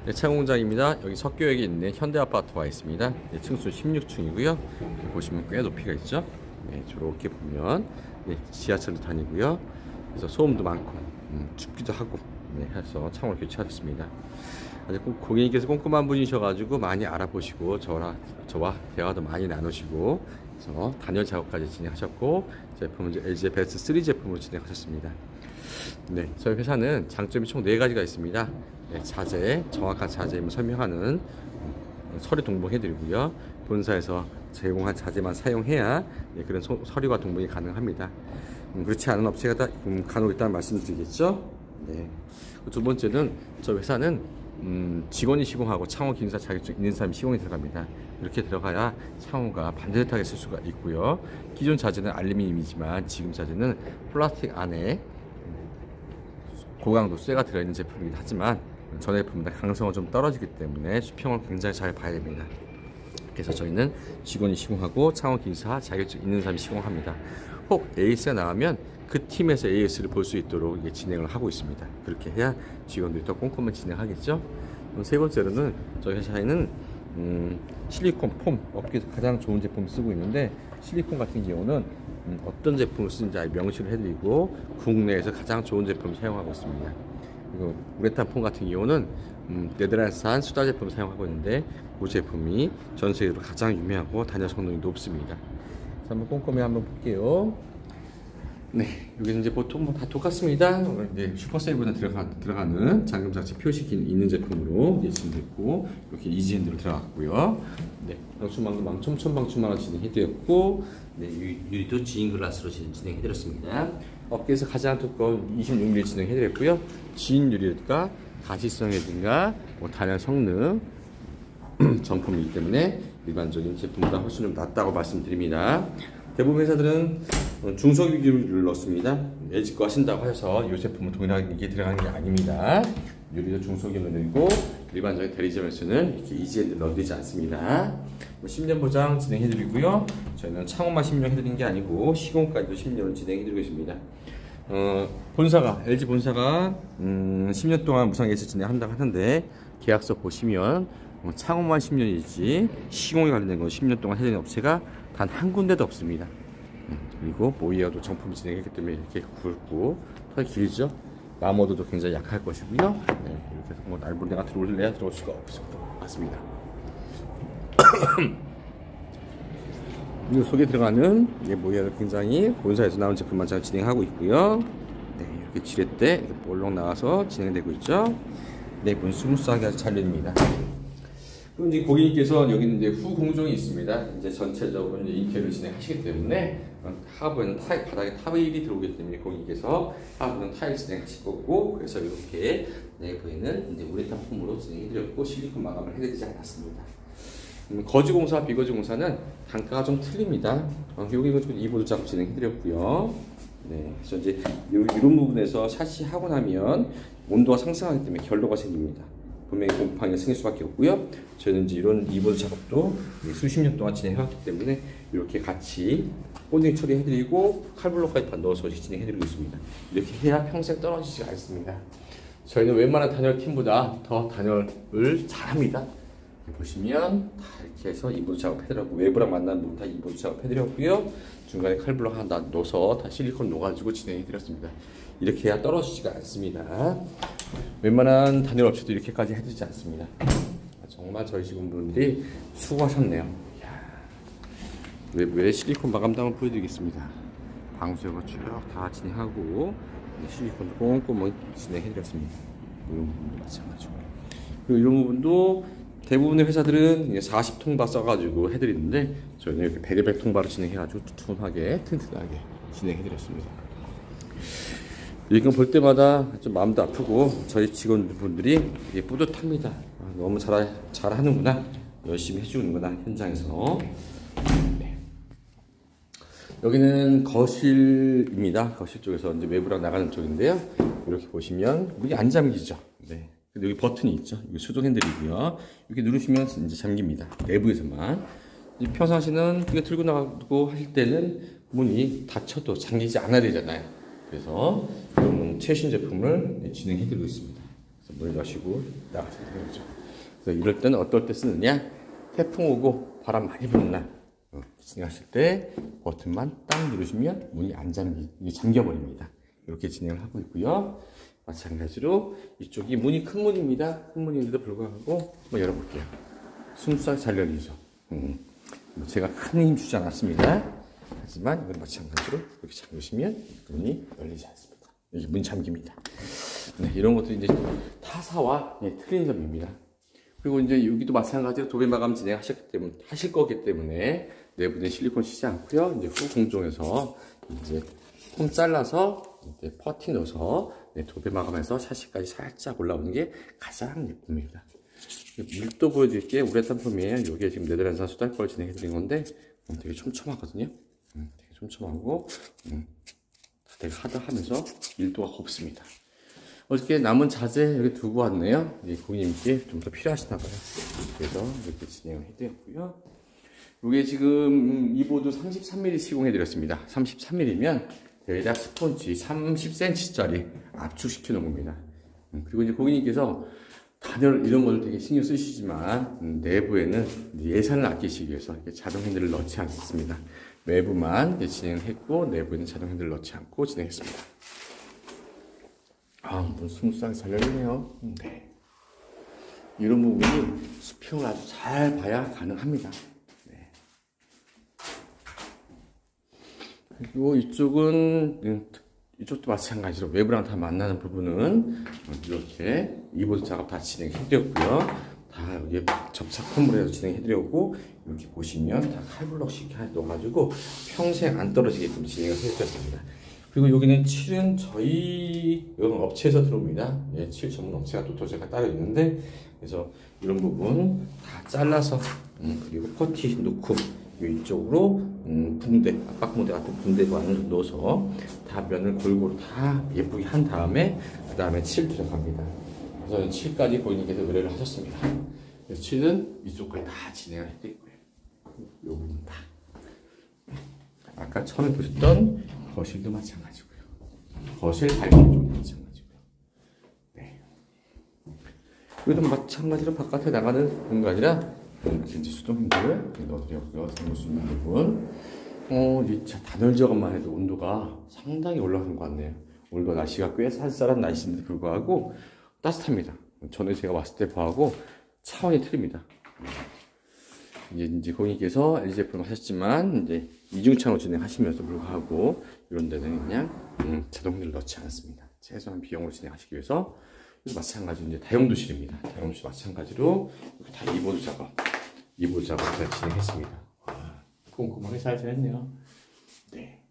네, 차공장입니다. 여기 석교역에 있는 현대아파트가 있습니다. 네, 층수 16층이고요. 보시면 꽤 높이가 있죠. 네, 저렇게 보면 네, 지하철도 다니고요. 그래서 소음도 많고 춥기도 하고 네, 해서 창호를 교체하셨습니다. 아주 고객님께서 꼼꼼한 분이셔가지고 많이 알아보시고 저와 대화도 많이 나누시고 그래서 단열 작업까지 진행하셨고 제품은 이제 LG의 베스트 3 제품으로 진행하셨습니다. 네, 저희 회사는 장점이 총 4가지가 있습니다. 네, 자재, 정확한 자재임을 설명하는 서류 동봉해드리고요. 본사에서 제공한 자재만 사용해야 네, 그런 서류와 동봉이 가능합니다. 그렇지 않은 업체가 다 간혹 있다는 말씀드리겠죠. 네. 두 번째는 저 회사는 직원이 시공하고 창호 기능사 자격증 있는 사람이 시공이 들어갑니다. 이렇게 들어가야 창호가 반듯하게 쓸 수가 있고요. 기존 자재는 알루미늄이지만 지금 자재는 플라스틱 안에 고강도 쇠가 들어있는 제품이긴 하지만 전 제품보다 강성은 좀 떨어지기 때문에 수평을 굉장히 잘 봐야 됩니다. 그래서 저희는 직원이 시공하고 창호 기능사 자격증 있는 사람이 시공합니다. 혹 AS가 나가면 그 팀에서 AS를 볼 수 있도록 이게 진행을 하고 있습니다. 그렇게 해야 직원들이 더 꼼꼼히 진행하겠죠. 세 번째로는 저희 회사에는 실리콘 폼 업계에서 가장 좋은 제품 쓰고 있는데 실리콘 같은 경우는 어떤 제품을 쓰는지 명시를 해드리고 국내에서 가장 좋은 제품을 사용하고 있습니다. 그리고 우레탄 폼 같은 경우는 네덜란드산 수다 제품을 사용하고 있는데 그 제품이 전 세계로 가장 유명하고 단열 성능이 높습니다. 그래서 한번 꼼꼼히 한번 볼게요. 네, 여기는 이제 보통 뭐 다 똑같습니다. 이제 슈퍼세이브에 들어가는 잠금 장치 표식이 있는 제품으로 이제 진행됐고 이렇게 이지핸드로 들어갔고요. 네, 방충망도 첨방충망을 진행해드렸고, 네, 유리도 지인 글라스로 진행해드렸습니다. 업계에서 가장 두꺼운 26mm 진행해드렸고요. 지인 유리가 가시성이든가 뭐 단열 성능 정품이기 때문에 일반적인 제품보다 훨씬 좀 낫다고 말씀드립니다. 대부분 회사들은 중소유리를 넣습니다. LG 거 하신다고 해서 이 제품은 동일하게 들어가는 게 아닙니다. 유리도 중소기를 넣고 일반적인 대리점에서는 이렇게 이지핸드 넣어드리지 않습니다. 10년 보장 진행해드리고요. 저희는 창호만 10년 해드린 게 아니고 시공까지도 10년을 진행해드리고 있습니다. 본사가 LG 본사가 10년 동안 무상 AS 진행한다고 하는데 계약서 보시면 창호만 10년이지 시공에 관련된 건 10년 동안 해드린 업체가 단 한 군데도 없습니다. 그리고 보이어도 정품 진행했기 때문에 이렇게 굵고 털 길죠. 마모도도 굉장히 약할 것이고요. 네, 이렇게 해서 뭐 날부대가 들어올래야 들어올 수가 없을 것 같습니다. 이 속에 들어가는 모이어를 굉장히 본사에서 나온 제품만 잘 진행하고 있고요. 네, 이렇게 지렛대 이렇게 볼록 나와서 진행되고 있죠. 네, 문 스무스하게 아주 잘 열립니다. 그럼 이제 고객님께서 여기는 이제 후 공정이 있습니다. 이제 전체적으로 이제 인테리어를 진행하시기 때문에 하부에는 바닥에 타일이 들어오기 때문에 고객님께서 하부는 타일 진행하실 거고, 그래서 이렇게 내부에는 이제 우레탄 폼으로 진행해드렸고 실리콘 마감을 해드리지 않았습니다. 거주공사, 비거주공사는 단가가 좀 틀립니다. 여기는 좀 이보드 작업 진행해드렸고요. 네, 그래서 이제 이런 부분에서 샤시하고 나면 온도가 상승하기 때문에 결로가 생깁니다. 분명히 곰팡이가 생길 수밖에 없고요. 저희는 이제 이런 이보드 작업도 수십 년 동안 진행해왔기 때문에 이렇게 같이 본딩 처리해드리고 칼블록까지 다 넣어서 진행해드리고 있습니다. 이렇게 해야 평생 떨어지지 않습니다. 저희는 웬만한 단열 팀보다 더 단열을 잘합니다. 보시면 다 이렇게 해서 이보드 작업해드렸고, 외부랑 만나는 부분 다 이보드 작업해드렸고요. 중간에 칼블록 하나 넣어서 다 실리콘 넣어가지고 진행해드렸습니다. 이렇게 해야 떨어지지가 않습니다. 웬만한 단열 업체도 이렇게까지 해주지 않습니다. 정말 저희 직원분들이 수고하셨네요. 외부에 실리콘 마감담을 보여드리겠습니다. 방수역을 쭉 다 진행하고 실리콘도 꼼꼼히 진행해드렸습니다. 이런 부분도 마찬가지고. 그리고 이런 부분도 대부분의 회사들은 40통바 써가지고 해드리는데 저희는 이렇게 100에 100통바로 진행해가지고 두툼하게 튼튼하게 진행해드렸습니다. 이건 볼 때마다 좀 마음도 아프고 저희 직원분들이 뿌듯합니다. 너무 잘하는구나, 열심히 해주는구나 현장에서. 네. 여기는 거실입니다. 거실 쪽에서 이제 외부랑 나가는 쪽인데요. 이렇게 보시면 문이 안 잠기죠. 네. 여기 버튼이 있죠. 여기 수동 핸들이고요. 이렇게 누르시면 이제 잠깁니다. 내부에서만. 평상시는 이거 들고 나가고 하실 때는 문이 닫혀도 잠기지 않아야 되잖아요. 그래서 이런 최신 제품을 진행해드리고 있습니다. 문을 여시고 나가셔야 되는 거죠. 그래서 이럴 때는 어떨 때 쓰느냐? 태풍 오고 바람 많이 부는 날 진행하실 때 버튼만 딱 누르시면 문이 안 잠겨버립니다. 이렇게 진행을 하고 있고요. 마찬가지로 이쪽이 문이 큰 문입니다. 큰 문인데도 불구하고 한번 열어볼게요. 스무스하게 잘 열리죠. 제가 큰 힘 주지 않았습니다. 하지만 이건 마찬가지로 이렇게 잠그시면 문이 열리지 않습니다. 이게 문 잠깁니다. 네, 이런 것도 이제 타사와 틀린 점입니다. 그리고 이제 여기도 마찬가지로 도배 마감 하실 거기 때문에 내부에 실리콘 치지 않고요. 이제 후 공정에서 이제 폼 잘라서 이제 퍼티 넣어서 도배 마감해서 샤시까지 살짝 올라오는 게 가장 예쁩니다. 밀도 보여드릴게요. 우레탄 폼이에요. 이게 지금 네덜란드 수달 걸 진행해 드린 건데 되게 촘촘하거든요. 되게 촘촘하고 되게 하드하면서 밀도가 곱습니다. 어저께 남은 자재 여기 두고 왔네요. 고객님께 좀 더 필요하시나 봐요. 그래서 이렇게 진행을 해드렸고요. 이게 지금 이 보드 33mm 시공해 드렸습니다. 33mm면 대략 스펀지 30cm짜리 압축시켜 놓은 겁니다. 그리고 이제 고객님께서 단열 이런 거를 되게 신경 쓰시지만 내부에는 예산을 아끼시기 위해서 이렇게 자동 핸들을 넣지 않습니다. 외부만 진행을 했고 내부에는 자동 핸들을 넣지 않고 진행했습니다. 문 스무스하게 잘 열리네요. 네. 이런 부분이 수평을 아주 잘 봐야 가능합니다. 네. 그리고 이쪽도 마찬가지로 외부랑 다 만나는 부분은 이렇게 이보드 작업 다 진행해드렸고요. 다 여기 접착 폼으로 진행해드렸고, 이렇게 보시면 다 칼블럭씩 넣어가지고 평생 안 떨어지게끔 진행을 해드렸습니다. 그리고 여기는 칠은 저희 업체에서 들어옵니다. 칠 전문 업체가 또 도제가 따로 있는데, 그래서 이런 부분 다 잘라서 그리고 퍼티 넣고 이쪽으로 붕대, 압박 붕대 같은 붕대관을 넣어서 다 면을 골고루 다 예쁘게 한 다음에 그 다음에 칠 들어갑니다. 그래서 칠까지 고객님께서 의뢰를 하셨습니다. 그래서 칠은 이쪽까지 다 진행을 해드리고요. 이 부분 다. 아까 처음에 보셨던 거실도 마찬가지고요. 거실 발판 쪽도 마찬가지고요. 네. 여기도 마찬가지로 바깥에 나가는 공간이라 이제 수동 핸들을 넣어드렸고요. 사용할 수 있는 부분. 이 단열 작업만 해도 온도가 상당히 올라가는 것 같네요. 오늘도 날씨가 꽤 쌀쌀한 날씨인데 불구하고 따뜻합니다. 전에 제가 왔을 때 봐하고 차원이 틀립니다. 이제 고객님께서 LG 제품을 하셨지만 이제 이중창으로 진행하시면서 불구하고 이런 데는 그냥 자동 핸들을 넣지 않습니다. 최소한 비용으로 진행하시기 위해서. 마찬가지로 이제 다용도실입니다. 다용도실 마찬가지로 다 이보드 작업 잘 진행했습니다. 꼼꼼하게 잘 진행했네요. 네.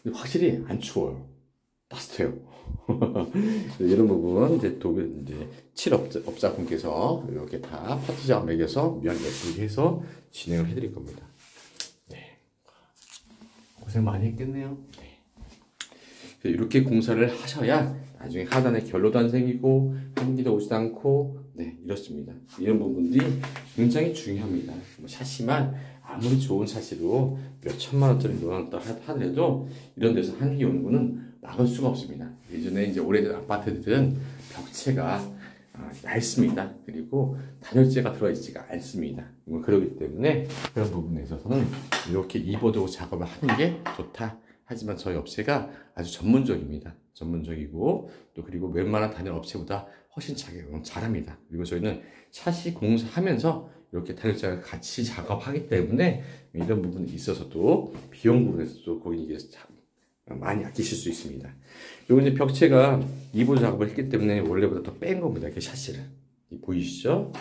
근데 확실히 안 추워요. 따뜻해요. 이런 부분 이제 칠 업자분께서 이렇게 다 퍼티 작업 매겨서 면 예쁘게 해서 진행을 해드릴 겁니다. 네. 고생 많이 했겠네요. 네. 이렇게 공사를 하셔야 나중에 하단에 결로도 안 생기고 한기도 오지도 않고 이렇습니다. 이런 부분들이 굉장히 중요합니다. 샤시만 아무리 좋은 샤시로 몇 천만 원짜리 넣어놨다 하더라도 이런 데서 한기 오는 거는 막을 수가 없습니다. 예전에 이제 오래된 아파트들은 벽체가 얇습니다. 그리고 단열재가 들어있지가 않습니다. 그렇기 때문에 그런 부분에 있어서는 이렇게 이보드 작업을 하는 게 좋다. 하지만 저희 업체가 아주 전문적입니다. 전문적이고 또 그리고 웬만한 단열 업체보다 훨씬 잘합니다. 그리고 저희는 샤시 공사하면서 이렇게 단열재를 같이 작업하기 때문에 이런 부분에 있어서도 비용 부분에서도 고객님께서 많이 아끼실 수 있습니다. 그리고 이제 벽체가 이보드 작업을 했기 때문에 원래보다 더 뺀 겁니다. 이렇게 샤시를. 보이시죠?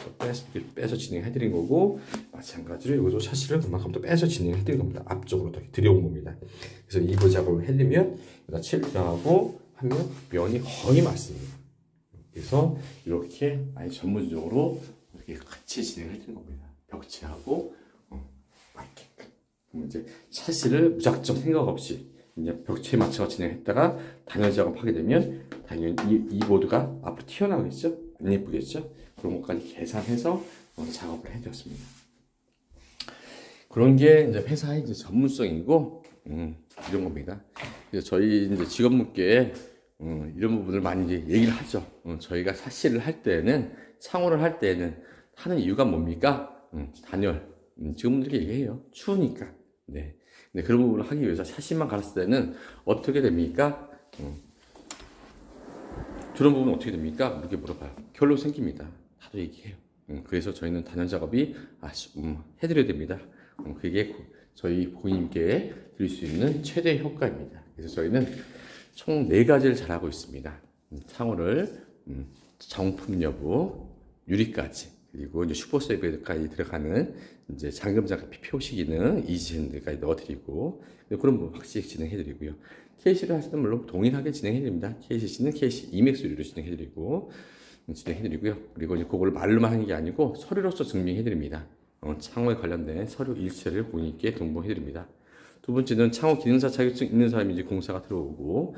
빼서 진행해드린 거고, 마찬가지로 이것도 샤시를 그만큼 더 빼서 진행해드린 겁니다. 앞쪽으로 더 들여온 겁니다. 그래서 이보드 작업을 해드리면 여기다 칠 들어가고 하면 면이 거의 맞습니다. 그래서 이렇게 아예 전문적으로 이렇게 같이 진행해드린 겁니다. 벽체하고 맞게끔. 그럼 이제 샤시를 무작정 생각 없이 이제 벽체에 맞춰 진행했다가 단열 작업하게 되면 당연히 이 보드가 앞으로 튀어나오겠죠? 안 예쁘겠죠? 그런 것까지 계산해서 작업을 해드렸습니다. 그런 게 이제 회사의 이제 전문성이고 이런 겁니다. 그래서 저희 이제 직원분께 이런 부분을 많이 이제 얘기를 하죠. 저희가 샤시를 할 때는, 창호를 할 때는 하는 이유가 뭡니까? 단열. 직원분들이 얘기해요. 추우니까. 네. 근데 그런 부분을 하기 위해서 샤시만 갈았을 때는 어떻게 됩니까? 그런 부분은 어떻게 됩니까? 이렇게 물어봐요. 결로 생깁니다. 다들 얘기해요. 그래서 저희는 단열 작업이 해드려야 됩니다. 그게 저희 고객님께 드릴 수 있는 최대 효과입니다. 그래서 저희는 총 4가지를 잘하고 있습니다. 창호를 정품 여부, 유리까지, 그리고 이제 슈퍼세이브까지 들어가는 이제 잠금장갑 PPOC 기능, 이지핸드까지 넣어드리고, 그런 부분 확실히 진행해드리고요. KC를 하시는 물론 동일하게 진행해드립니다. KCC는 KC 이맥스 유리로 진행해드리고요. 그리고 이제 그걸 말로만 하는 게 아니고 서류로서 증명해드립니다. 창호에 관련된 서류 일체를 고객님께 동봉해드립니다. 두 번째는 창호 기능사 자격증 있는 사람이 이제 공사가 들어오고,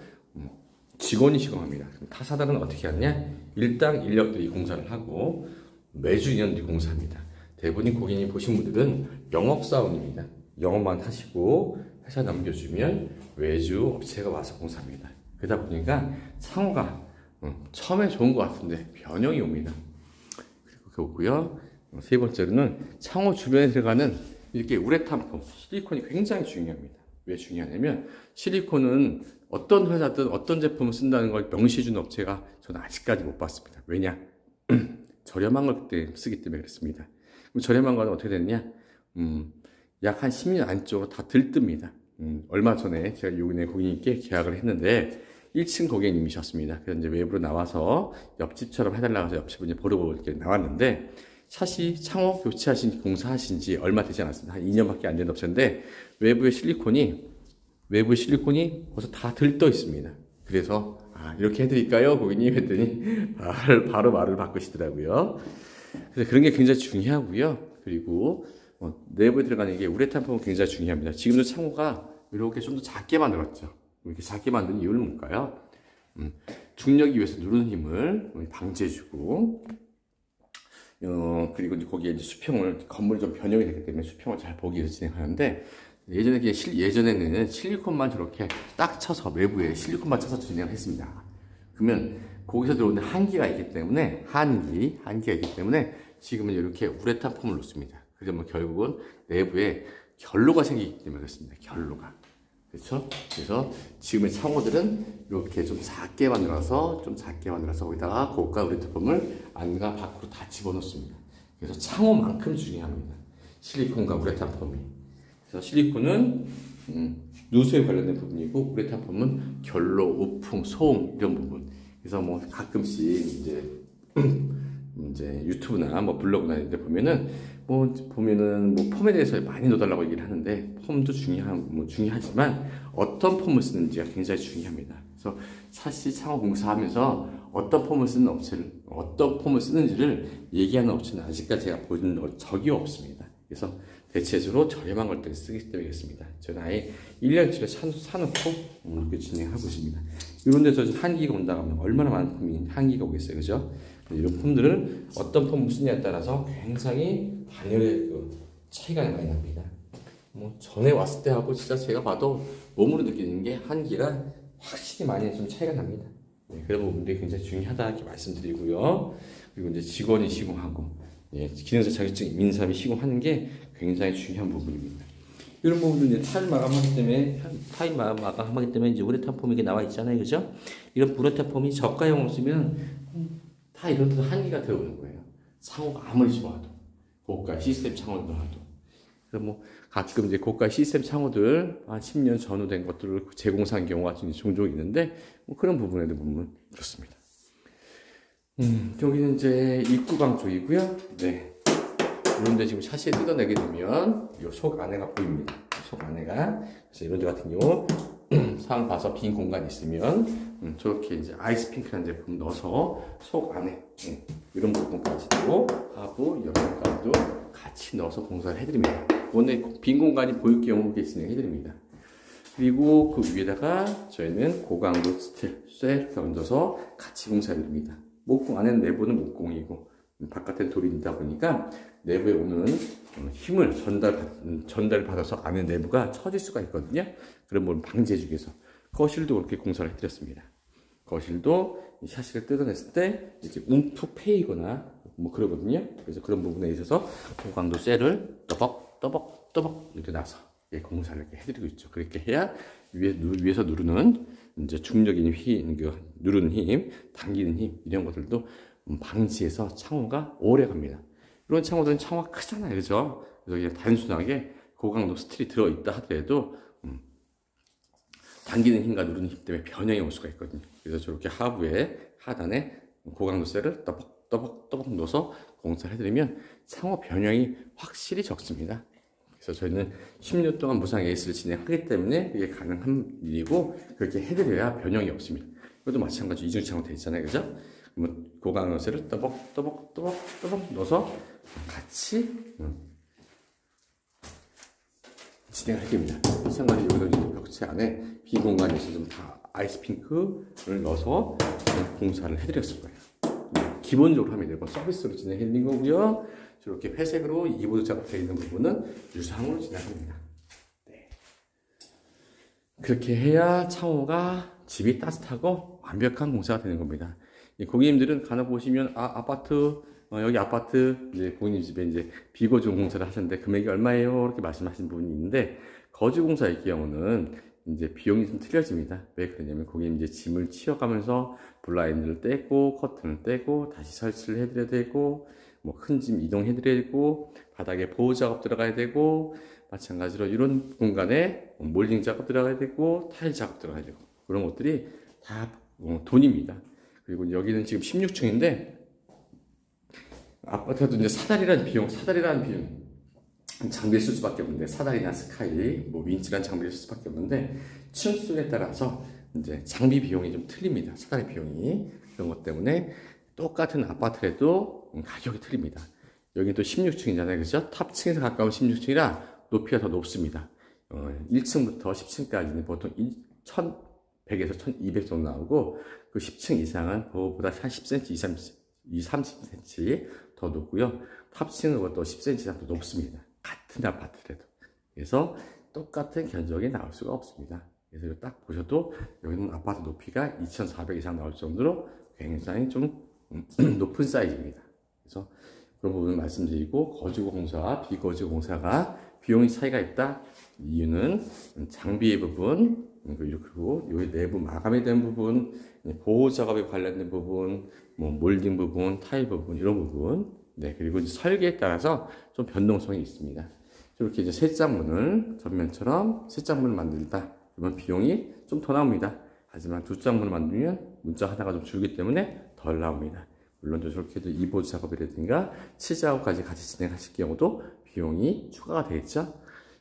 직원이 시공합니다. 타사들은 어떻게 하느냐? 일당 인력들이 공사를 하고 매주 인원들이 공사합니다. 대부분 고객님 보신 분들은 영업사원입니다. 영업만 하시고 회사 넘겨주면 외주 업체가 와서 공사합니다. 그러다 보니까 창호가 처음에 좋은 것 같은데 변형이 옵니다. 그리고 그거고요. 세 번째로는 창호 주변에 들어가는 이렇게 우레탄 폼, 실리콘이 굉장히 중요합니다. 왜 중요하냐면 실리콘은 어떤 회사든 어떤 제품을 쓴다는 걸 명시해주는 업체가 저는 아직까지 못 봤습니다. 왜냐? 저렴한 걸 그때 쓰기 때문에 그렇습니다. 그럼 저렴한 거는 어떻게 됐냐? 약 한 10년 안쪽으로 다 들뜹니다. 얼마 전에 제가 요번에 고객님께 계약을 했는데 1층 고객님이셨습니다. 그래서 이제 외부로 나와서 옆집처럼 해달라고 해서 옆집분이 보러 이렇게 나왔는데, 샤시 창호 교체하신 공사하신 지 얼마 되지 않았습니다. 한 2년밖에 안 된 업체인데 외부의 실리콘이 벌써 다 들떠 있습니다. 그래서 이렇게 해드릴까요? 고객님 했더니 바로 말을 바꾸시더라고요. 그래서 그런 게 굉장히 중요하고요. 그리고 내부에 들어가는 게 우레탄 폼은 굉장히 중요합니다. 지금도 창호가 이렇게 좀 더 작게 만들었죠. 이렇게 작게 만든 이유는 뭘까요? 중력이 위해서 누르는 힘을 방지해주고, 그리고 이제 거기에 이제 수평을, 건물이 좀 변형이 됐기 때문에 수평을 잘 보기 위해서 진행하는데, 예전에는 실리콘만 저렇게 딱 쳐서, 외부에 실리콘만 쳐서 진행을 했습니다. 그러면 거기서 들어오는 한기가 있기 때문에, 한기가 있기 때문에 지금은 이렇게 우레탄 폼을 놓습니다. 그래서 뭐 결국은 내부에 결로가 생기기 때문에 그렇습니다. 결로가. 그렇죠? 그래서 지금의 창호들은 이렇게 좀 작게 만들어서 거기다가 고가 우레탄 폼을 안과 밖으로 다 집어넣습니다. 그래서 창호만큼 중요합니다. 실리콘과 우레탄 폼이. 그래서 실리콘은 누수에 관련된 부분이고, 우레탄 폼은 결로, 우풍, 소음 이런 부분. 그래서 뭐 가끔씩 이제 유튜브나 뭐 블로그나 이런 데 보면은 폼에 대해서 많이 넣어달라고 얘기를 하는데, 폼도 중요하지만 어떤 폼을 쓰는지가 굉장히 중요합니다. 그래서 샤시 창호 공사하면서 어떤 폼을 쓰는지를 얘기하는 업체는 아직까지 제가 본 적이 없습니다. 그래서 대체적으로 저렴한 것들을 쓰기 때문에 그렇습니다. 저는 아예 1년치를 사놓고 이렇게 진행하고 있습니다. 이런 데서 한기가 온다고 하면 얼마나 많은 폼이 한기가 오겠어요. 그죠? 이런 폼들은 어떤 폼을 쓰냐에 따라서 굉장히 단열의 차이가 많이 납니다. 전에 왔을 때하고 진짜 제가 봐도 몸으로 느끼는 게 한기가 확실히 많이 좀 차이가 납니다. 그런 부분들이 굉장히 중요하다 이렇게 말씀드리고요. 그리고 이제 직원이 시공하고, 기능사 자격증 있는 사람이 시공하는 게 굉장히 중요한 부분입니다. 이런 부분도 이제 타일 마감하기 때문에 이제 우레탄 폼이 나와 있잖아요. 그죠? 이런 우레탄 폼이 저가형으로 쓰면 다 이런 데서 한기가 들어오는 거예요. 창호가 아무리 좋아도, 고가 시스템 창호를 넣어도. 그래서 가끔 이제 고가 시스템 창호들 한 10년 전후된 것들을 제공한 경우가 종종 있는데, 그런 부분에도 보면 그렇습니다. 여기는 이제 입구방 쪽이고요. 네. 이런데 지금 샤시에 뜯어내게 되면 이 속 안에가 보입니다. 속 안에가. 그래서 이런 데 같은 경우 상을 봐서 빈 공간이 있으면 저렇게 이제 아이스핑크라는 제품 넣어서 속 안에 이런 부분까지도 하고 여기까지도 같이 넣어서 공사를 해드립니다. 오늘 빈 공간이 보일 경우 진행해드립니다. 그리고 그 위에다가 저희는 고강도 쇠를 얹어서 같이 공사해드립니다. 목공 안에는 내부는 목공이고 바깥엔 돌이다 보니까 내부에 오는 힘을 전달을 받아서 안에 내부가 처질 수가 있거든요. 그런 부분 방지해주기 위해서 거실도 그렇게 공사를 해드렸습니다. 거실도 이 샤시를 뜯어냈을 때 이렇게 움푹 패이거나 뭐 그러거든요. 그래서 그런 부분에 있어서 고강도 셀을 떠벅 이렇게 놔서 공사를 이렇게 해드리고 있죠. 그렇게 해야 위에서 누르는 이제 중력인 힘, 누르는 힘, 당기는 힘 이런 것들도 방지해서 창호가 오래 갑니다. 이런 창호들은 창호가 크잖아요, 그죠? 그래서 그냥 단순하게 고강도 스틸이 들어있다 하더라도 당기는 힘과 누르는 힘 때문에 변형이 올 수가 있거든요. 그래서 저렇게 하단에 고강도 셀을 떠벅 넣어서 공사를 해드리면 창호 변형이 확실히 적습니다. 그래서 저희는 10년 동안 무상 AS를 진행하기 때문에 이게 가능한 일이고 그렇게 해드려야 변형이 없습니다. 이것도 마찬가지로 이중창호 되어 있잖아요, 그죠? 그러면 고강도 셀을 떠벅 넣어서 같이 진행할 겁니다. 마찬가지로 여기서 벽체 안에 비공간에 있어서 다 아이스핑크를 넣어서 공사를 해드렸을 거예요. 기본적으로 하면 되고 서비스로 진행해 드린 거고요. 이렇게 회색으로 이보드 작업되어 있는 부분은 유상으로 진행합니다. 네. 그렇게 해야 창호가 집이 따뜻하고 완벽한 공사가 되는 겁니다. 고객님들은 간혹 보시면 여기 아파트 이제 고객님 집에 이제 비거주 공사를 하셨는데 금액이 얼마예요? 이렇게 말씀하시는 부분이 있는데 거주 공사의 경우는 이제 비용이 좀 틀려집니다. 왜 그러냐면 고객님 이제 짐을 치워가면서 블라인드를 떼고 커튼을 떼고 다시 설치를 해드려야 되고 뭐 큰 짐 이동해드려야 되고 바닥에 보호 작업 들어가야 되고 마찬가지로 이런 공간에 몰딩 작업 들어가야 되고 타일 작업 들어가야 되고 그런 것들이 다 돈입니다. 그리고 여기는 지금 16층인데 아파트도 이제 사다리라는 비용 장비를 쓸 수밖에 없는데 사다리나 스카이, 뭐 윈치라는 장비를 쓸 수밖에 없는데 층수에 따라서 이제 장비 비용이 좀 틀립니다. 사다리 비용이 그런 것 때문에 똑같은 아파트라도 가격이 틀립니다. 여기 또 16층이잖아요, 그죠? 탑층에서 가까운 16층이라 높이가 더 높습니다. 1층부터 10층까지는 보통 1100에서 1200 정도 나오고 그 10층 이상은 그거보다 한 10cm, 30cm 더 높고요. 탑층은 그것도 10cm 이상 더 높습니다. 같은 아파트라도. 그래서 똑같은 견적이 나올 수가 없습니다. 그래서 딱 보셔도 여기는 아파트 높이가 2400 이상 나올 정도로 굉장히 좀 높은 사이즈입니다. 그래서 그런 부분을 말씀드리고 거주 공사와 비거주 공사가 비용이 차이가 있다. 이유는 장비의 부분, 그리고 여기 내부 마감이 된 부분, 보호 작업에 관련된 부분, 뭐 몰딩 부분, 타일 부분 이런 부분, 네 그리고 이제 설계에 따라서 좀 변동성이 있습니다. 이렇게 이제 세 짝문을 전면처럼 세 짝문을 만들다 그러면 비용이 좀 더 나옵니다. 하지만 두 짝문을 만들면 문자 하나가 좀 줄기 때문에 덜 나옵니다. 물론 저렇게 이보드 작업이라든가 칠 작업까지 같이 진행하실 경우도 비용이 추가가 되겠죠.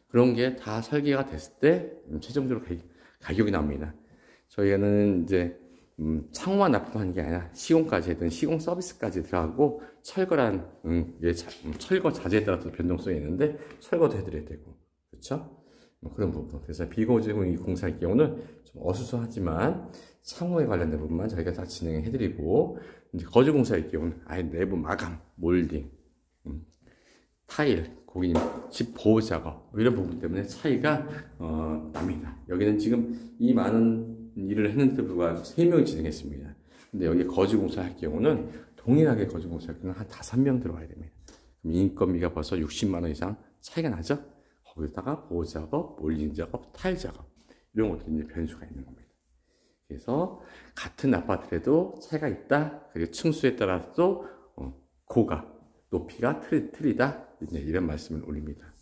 그런 게 다 설계가 됐을 때 최종적으로 가격이 나옵니다. 저희는 이제 창호만 납품하는 게 아니라 시공까지 했던 시공 서비스까지 들어가고 철거란 철거 자재에 따라서 변동성이 있는데 철거도 해드려야 되고 그렇죠? 그런 부분. 그래서 비거주 공사의 경우는 좀 어수선하지만 창호에 관련된 부분만 저희가 다 진행해드리고 이제 거주 공사의 경우는 아예 내부 마감, 몰딩, 타일, 고객님 집 보호 작업 이런 부분 때문에 차이가 납니다. 여기는 지금 이 많은 일을 했는데도 불구하고 3명이 진행했습니다. 근데 여기 거주 공사할 경우는 동일하게 거주 공사할 경우는 한 5명 들어와야 됩니다. 그럼 인건비가 벌써 60만 원 이상 차이가 나죠? 거기다가 보호 작업, 몰딩 작업, 타일 작업 이런 것들이 이제 변수가 있는 겁니다. 그래서 같은 아파트라도 차이가 있다. 그리고 층수에 따라서 고가, 높이가 틀리다. 이런 말씀을 올립니다.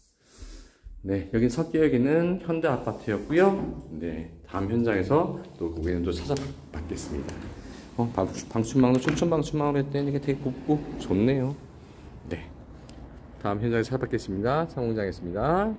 네, 여긴 석계역에는 현대 아파트였고요. 네, 다음 현장에서 또 고객님 또 찾아뵙겠습니다. 방충망도 춘천방충망으로 했더니 이게 되게 곱고 좋네요. 네, 다음 현장에서 찾아뵙겠습니다. 상공장이었습니다.